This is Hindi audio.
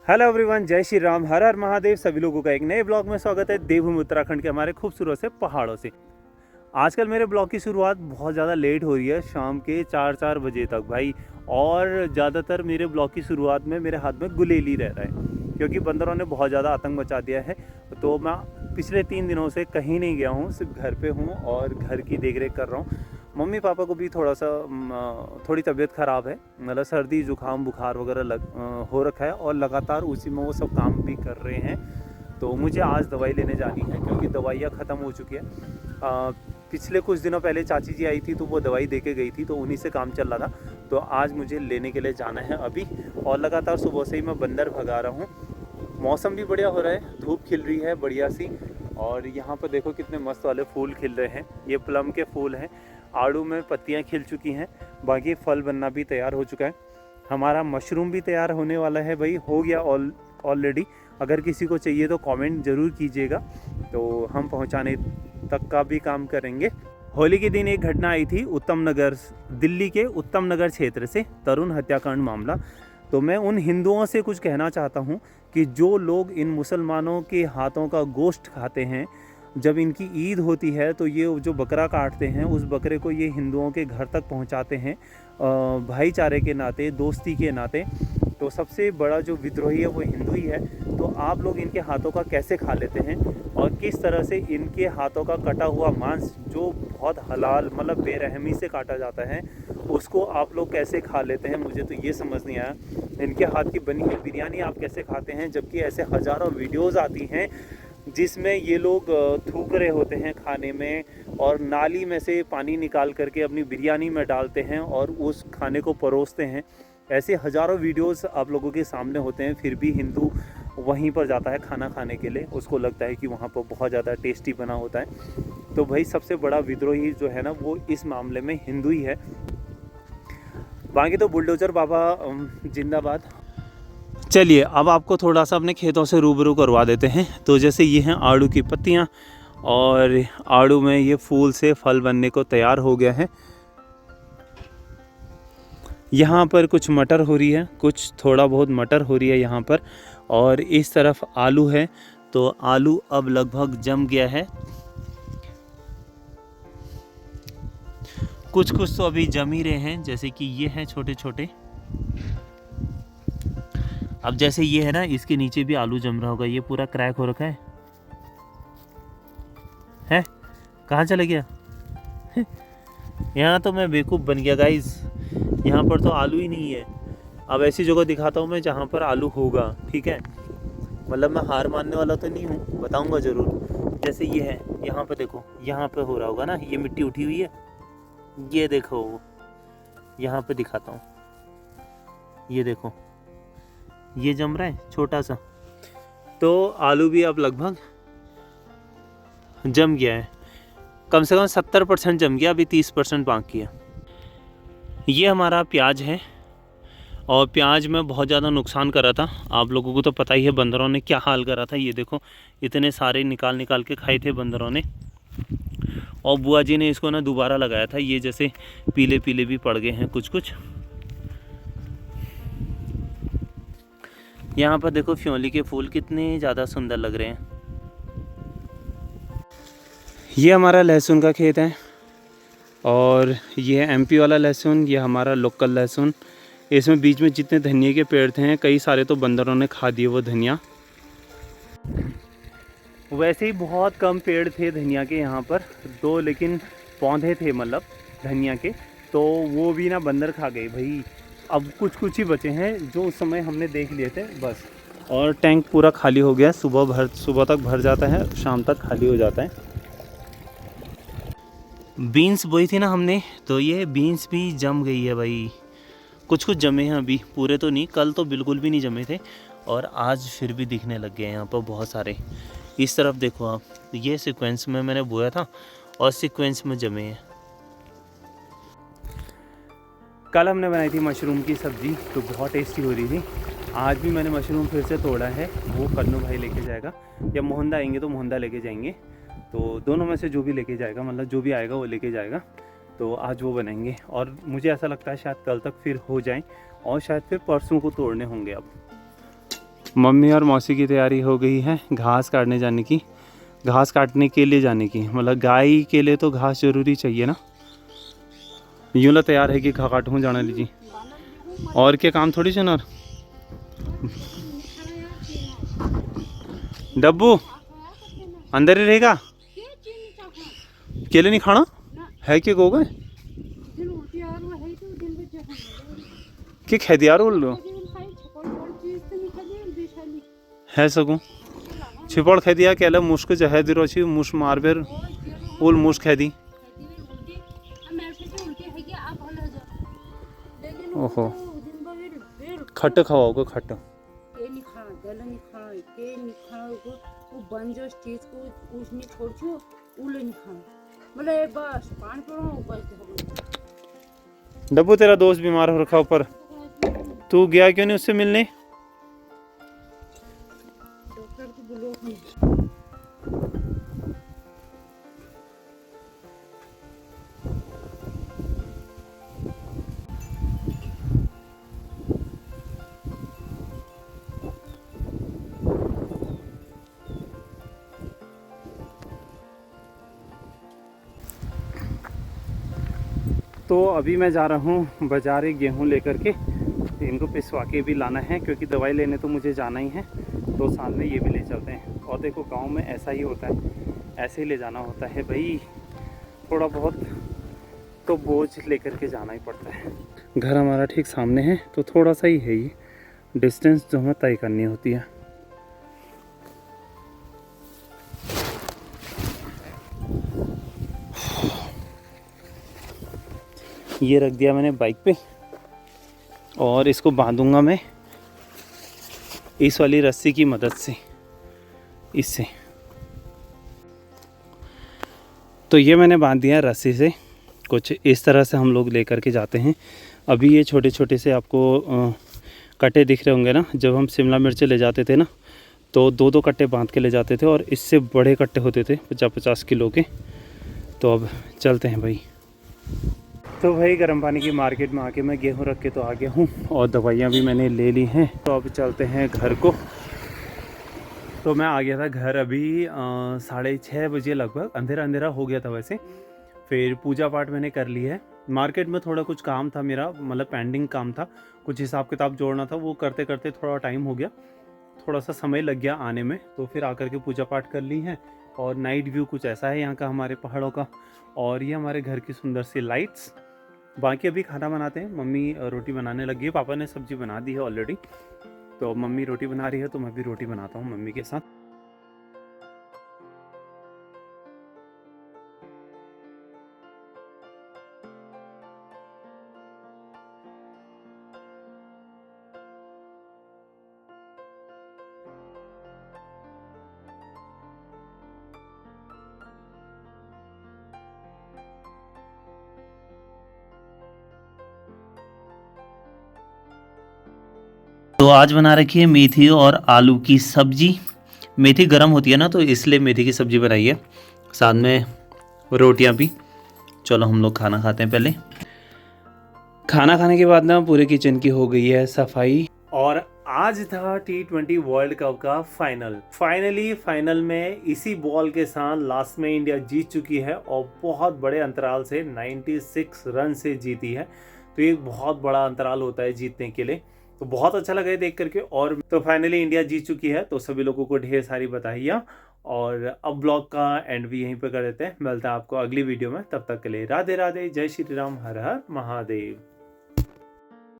हेलो एवरीवन, जय श्री राम, हर हर महादेव। सभी लोगों का एक नए ब्लॉग में स्वागत है देवभूमि उत्तराखंड के हमारे खूबसूरत से पहाड़ों से। आजकल मेरे ब्लॉग की शुरुआत बहुत ज़्यादा लेट हो रही है, शाम के 4 बजे तक भाई। और ज़्यादातर मेरे ब्लॉग की शुरुआत में मेरे हाथ में गुलेली रह रहा है, क्योंकि बंदरों ने बहुत ज़्यादा आतंक मचा दिया है। तो मैं पिछले 3 दिनों से कहीं नहीं गया हूँ, सिर्फ घर पे हूँ और घर की देखरेख कर रहा हूँ। मम्मी पापा को भी थोड़ी तबीयत ख़राब है, मतलब सर्दी जुकाम बुखार वगैरह हो रखा है और लगातार उसी में वो सब काम भी कर रहे हैं। तो मुझे आज दवाई लेने जानी है, क्योंकि दवाइयाँ ख़त्म हो चुकी है। पिछले कुछ दिनों पहले चाची जी आई थी, तो वो दवाई दे के गई थी, तो उन्हीं से काम चल रहा था। तो आज मुझे लेने के लिए जाना है अभी। और लगातार सुबह से ही मैं बंदर भगा रहा हूँ। मौसम भी बढ़िया हो रहा है, धूप खिल रही है बढ़िया सी। और यहाँ पर देखो कितने मस्त वाले फूल खिल रहे हैं, ये प्लम के फूल हैं। आड़ू में पत्तियाँ खिल चुकी हैं, बाकी फल बनना भी तैयार हो चुका है। हमारा मशरूम भी तैयार होने वाला है भाई, हो गया ऑलरेडी। अगर किसी को चाहिए तो कमेंट ज़रूर कीजिएगा, तो हम पहुंचाने तक का भी काम करेंगे। होली के दिन एक घटना आई थी उत्तम नगर, दिल्ली के उत्तम नगर क्षेत्र से, तरुण हत्याकांड मामला। तो मैं उन हिंदुओं से कुछ कहना चाहता हूं कि जो लोग इन मुसलमानों के हाथों का गोश्त खाते हैं, जब इनकी ईद होती है तो ये जो बकरा काटते हैं, उस बकरे को ये हिंदुओं के घर तक पहुंचाते हैं भाईचारे के नाते, दोस्ती के नाते। तो सबसे बड़ा जो विद्रोही है वो हिंदू ही है। तो आप लोग इनके हाथों का कैसे खा लेते हैं, और किस तरह से इनके हाथों का कटा हुआ मांस, जो बहुत हलाल मतलब बेरहमी से काटा जाता है, उसको आप लोग कैसे खा लेते हैं, मुझे तो ये समझ नहीं आया। इनके हाथ की बनी हुई बिरयानी आप कैसे खाते हैं, जबकि ऐसे हज़ारों वीडियोज़ आती हैं जिसमें ये लोग थूक रहे होते हैं खाने में, और नाली में से पानी निकाल करके अपनी बिरयानी में डालते हैं और उस खाने को परोसते हैं। ऐसे हज़ारों वीडियोस आप लोगों के सामने होते हैं, फिर भी हिंदू वहीं पर जाता है खाना खाने के लिए। उसको लगता है कि वहाँ पर बहुत ज़्यादा टेस्टी बना होता है। तो भाई सबसे बड़ा विद्रोही जो है ना, वो इस मामले में हिंदू ही है। बाकी तो बुलडोजर बाबा जिंदाबाद। चलिए अब आपको थोड़ा सा अपने खेतों से रूबरू करवा देते हैं। तो जैसे ये हैं आड़ू की पत्तियाँ, और आड़ू में ये फूल से फल बनने को तैयार हो गया है। यहाँ पर कुछ मटर हो रही है, कुछ थोड़ा बहुत मटर हो रही है यहाँ पर, और इस तरफ आलू है। तो आलू अब लगभग जम गया है, कुछ कुछ तो अभी जम ही रहे हैं, जैसे कि ये हैं छोटे छोटे। अब जैसे ये है ना, इसके नीचे भी आलू जम रहा होगा, ये पूरा क्रैक हो रखा है? कहाँ चले गया? यहाँ तो मैं बेवकूफ़ बन गया गाइस, यहाँ पर तो आलू ही नहीं है। अब ऐसी जगह दिखाता हूँ मैं जहाँ पर आलू होगा, ठीक है? मतलब मैं हार मानने वाला तो नहीं हूँ, बताऊँगा ज़रूर। जैसे ये है, यहाँ पर देखो, यहाँ पर हो रहा होगा ना, ये मिट्टी उठी हुई है, ये देखो, यहाँ पे दिखाता हूँ, ये देखो, ये जम रहा है छोटा सा। तो आलू भी अब लगभग जम गया है, कम से कम 70% जम गया, अभी 30% बाकी है। ये हमारा प्याज है, और प्याज में बहुत ज़्यादा नुकसान कर रहा था। आप लोगों को तो पता ही है बंदरों ने क्या हाल करा था। ये देखो, इतने सारे निकाल निकाल के खाए थे बंदरों ने। और बुआ जी ने इसको ना दोबारा लगाया था, ये जैसे पीले पीले भी पड़ गए हैं कुछ कुछ। यहाँ पर देखो फ्योली के फूल कितने ज़्यादा सुंदर लग रहे हैं। ये हमारा लहसुन का खेत है, और ये एमपी वाला लहसुन, ये हमारा लोकल लहसुन। इसमें बीच में जितने धनिया के पेड़ थे, कई सारे तो बंदरों ने खा दिए वो धनिया। वैसे ही बहुत कम पेड़ थे धनिया के यहाँ पर, 2 लेकिन पौधे थे मतलब धनिया के, तो वो भी ना बंदर खा गए भाई। अब कुछ कुछ ही बचे हैं जो उस समय हमने देख लिए थे बस। और टैंक पूरा खाली हो गया, सुबह तक भर जाता है, शाम तक खाली हो जाता है। बीन्स बोई थी ना हमने, तो ये बीन्स भी जम गई है भाई। कुछ कुछ जमे हैं अभी, पूरे तो नहीं, कल तो बिल्कुल भी नहीं जमे थे, और आज फिर भी दिखने लग गए हैं यहाँ पर बहुत सारे। इस तरफ देखो आप, ये सीक्वेंस में मैंने बोया था और सीक्वेंस में जमे हैं। कल हमने बनाई थी मशरूम की सब्ज़ी, तो बहुत टेस्टी हो रही थी। आज भी मैंने मशरूम फिर से तोड़ा है, वो कन्नू भाई लेके जाएगा, या मोहंदा आएंगे तो मोहंदा लेके जाएंगे। तो दोनों में से जो भी लेके जाएगा, मतलब जो भी आएगा वो लेके जाएगा। तो आज वो बनाएंगे, और मुझे ऐसा लगता है शायद कल तक फिर हो जाए, और शायद फिर परसों को तोड़ने होंगे अब। मम्मी और मौसी की तैयारी हो गई है घास काटने जाने की, घास काटने के लिए जाने की। मतलब गाय के लिए तो घास ज़रूरी चाहिए ना। यूँ ला तैयार है कि घा काटूँ जाने लीजिए। और क्या काम थोड़ी सुना। डब्बू अंदर ही रहेगा, केले नहीं खाना है कि गो गए कि खे दिया बोल लो है सकूँ छिपड़ खे दिया केला मुश्क जहे दिरो छी मुश मार बेर उल मुश खे दी। ओहो खट खवाओगे खट डब्बू तेरा दोस्त बीमार हो रखा ऊपर, तू गया क्यों नहीं उससे मिलने। तो अभी मैं जा रहा हूँ बाज़ार गेहूँ लेकर के, इनको पिसवा के भी लाना है क्योंकि दवाई लेने तो मुझे जाना ही है, तो साथ में ये भी ले चलते हैं। और देखो गांव में ऐसा ही होता है, ऐसे ही ले जाना होता है भाई, थोड़ा बहुत तो बोझ लेकर के जाना ही पड़ता है। घर हमारा ठीक सामने है तो थोड़ा सा ही है ये डिस्टेंस जो हमें तय करनी होती है। ये रख दिया मैंने बाइक पे और इसको बांधूंगा मैं इस वाली रस्सी की मदद से, इससे। तो ये मैंने बांध दिया रस्सी से, कुछ इस तरह से हम लोग लेकर के जाते हैं। अभी ये छोटे छोटे से आपको कट्टे दिख रहे होंगे ना, जब हम शिमला मिर्च ले जाते थे ना तो 2-2 कट्टे बांध के ले जाते थे और इससे बड़े कट्टे होते थे 50-50 किलो के। तो अब चलते हैं भाई। तो भाई गर्म पानी की मार्केट में आके मैं गेहूँ रख के तो आ गया हूँ और दवाइयाँ भी मैंने ले ली हैं। तो अब चलते हैं घर को। तो मैं आ गया था घर अभी 6:30 बजे लगभग, अंधेरा अंधेरा हो गया था वैसे। फिर पूजा पाठ मैंने कर ली है। मार्केट में थोड़ा कुछ काम था मेरा, मतलब पेंडिंग काम था, कुछ हिसाब किताब जोड़ना था, वो करते करते थोड़ा टाइम हो गया, थोड़ा सा समय लग गया आने में। तो फिर आकर के पूजा पाठ कर ली है। और नाइट व्यू कुछ ऐसा है यहाँ का हमारे पहाड़ों का, और ये हमारे घर की सुंदर सी लाइट्स। बाकी अभी खाना बनाते हैं, मम्मी रोटी बनाने लगी है, पापा ने सब्जी बना दी है ऑलरेडी। तो मम्मी रोटी बना रही है तो मैं भी रोटी बनाता हूँ मम्मी के साथ। तो आज बना रखी है मेथी और आलू की सब्जी। मेथी गर्म होती है ना, तो इसलिए मेथी की सब्जी बनाई है, साथ में रोटियां भी। चलो हम लोग खाना खाते हैं। पहले खाना खाने के बाद ना पूरे किचन की हो गई है सफाई। और आज था T20 वर्ल्ड कप का फाइनल में इसी बॉल के साथ लास्ट में इंडिया जीत चुकी है और बहुत बड़े अंतराल से 96 रन से जीती है। तो ये बहुत बड़ा अंतराल होता है जीतने के लिए, तो बहुत अच्छा लगा है देख करके। और तो फाइनली इंडिया जीत चुकी है, तो सभी लोगों को ढेर सारी बधाइयाँ। और अब ब्लॉग का एंड भी यहीं पर कर देते हैं। मिलता है आपको अगली वीडियो में, तब तक के लिए राधे राधे, जय श्री राम, हर हर महादेव।